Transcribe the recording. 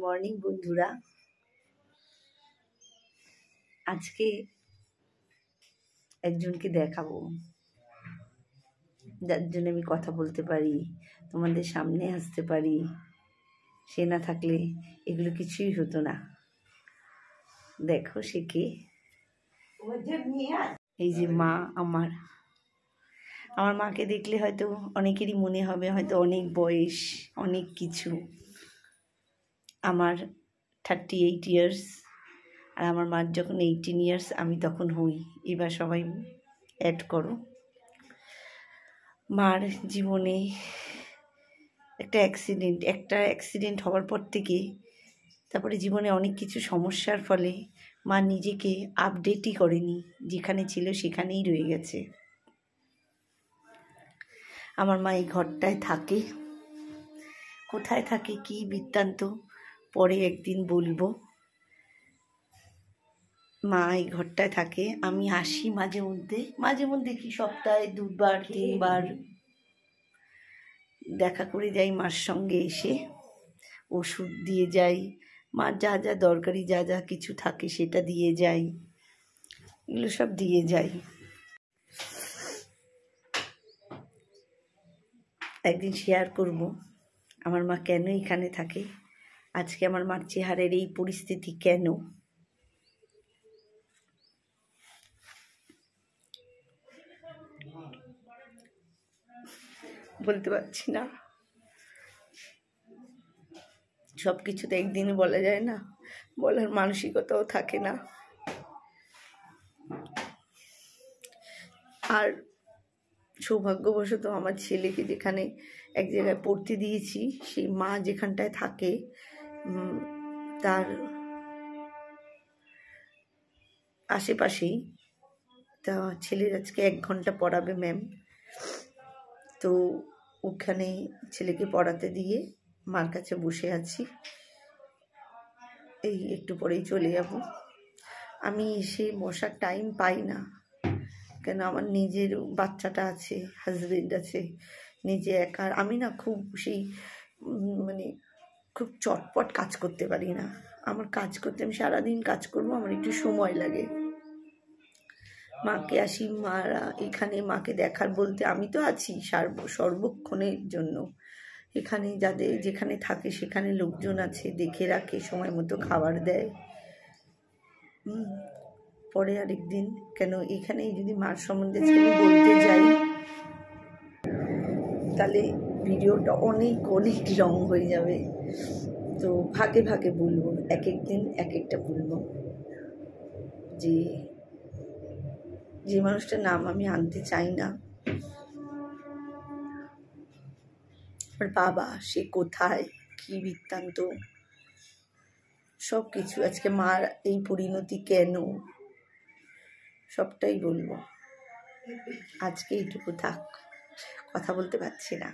Morning বন্ধুরা। আজকে একজনকে দেখাবো, যার জন্য আমি কথা বলতে পারি, তোমাদের সামনে আসতে পারি। সে না থাকলে এগুলো কিছুই হতো না। দেখো সে কে। এই যে মা। আমার মাকে দেখলে হয়তো অনেকেরই মনে হবে হয়তো অনেক বয়স, অনেক কিছু। আমার 38 ইয়ার্স, আর আমার মার যখন 18 ইয়ার্স আমি তখন হই। এবার সবাই অ্যাড করো। মার জীবনে একটা অ্যাক্সিডেন্ট হওয়ার পর থেকে তারপরে জীবনে অনেক কিছু সমস্যার ফলে মা নিজেকে আপডেটই করেনি, যেখানে ছিল সেখানেই রয়ে গেছে। আমার মা এই ঘরটায় থাকে। কোথায় থাকে, কি বৃত্তান্ত পরে একদিন বলবো। মা এই ঘরটায় থাকে। আমি আসি মাঝে মধ্যে কি সপ্তাহে 2বার 3বার দেখা করে যাই মার সঙ্গে। এসে ওষুধ দিয়ে যাই, মার যা যা দরকারি যা যা কিছু থাকে সেটা দিয়ে যাই, এগুলো সব দিয়ে যাই। একদিন শেয়ার করব আমার মা কেন এখানে থাকে, আজকে আমার মার চেহারের এই পরিস্থিতি কেন। বলতে পারছি না, সব কিছু তো একদিনে বলা যায় না, বলার মানসিকতাও থাকে না। আর সৌভাগ্যবশত আমার ছেলেকে যেখানে এক জায়গায় পড়তে দিয়েছি, সেই মা যেখানটায় থাকে তার আশেপাশেই। তা ছেলের আজকে 1 ঘন্টা পড়াবে ম্যাম, তো ওখানে ছেলেকে পড়াতে দিয়ে মার কাছে বসে আছি। এই একটু পরেই চলে যাব। আমি এসে বসার টাইম পাই না, কেন আমার নিজের বাচ্চাটা আছে, হাজবেন্ড আছে, নিজে একা। আমি না খুব সেই খুব চটপট কাজ করতে পারি না। আমার কাজ করতে, আমি সারাদিন কাজ করবো, আমার একটু সময় লাগে। মাকে আসি, মারা এখানে মাকে দেখার বলতে আমি তো আছি সর্বক্ষণের জন্য। এখানে যেখানে থাকে সেখানে লোকজন আছে, দেখে রাখে, সময় মতো খাবার দেয়। পরে আরেকদিন, কেন এখানে যদি মার সম্বন্ধে আমি বলতে যাই তাহলে ভিডিওটা অনেক লং হয়ে যাবে। তো ভাগে ভাগে বলবো, এক একদিন এক একটা বলবো। যে মানুষটার নাম আমি আনতে চাই না, আর বাবা সে কোথায়, কি বৃত্তান্ত, সব কিছু। আজকে মার এই পরিণতি কেন, সবটাই বলবো। আজকে এইটুকু থাক, কথা বলতে পারছি না।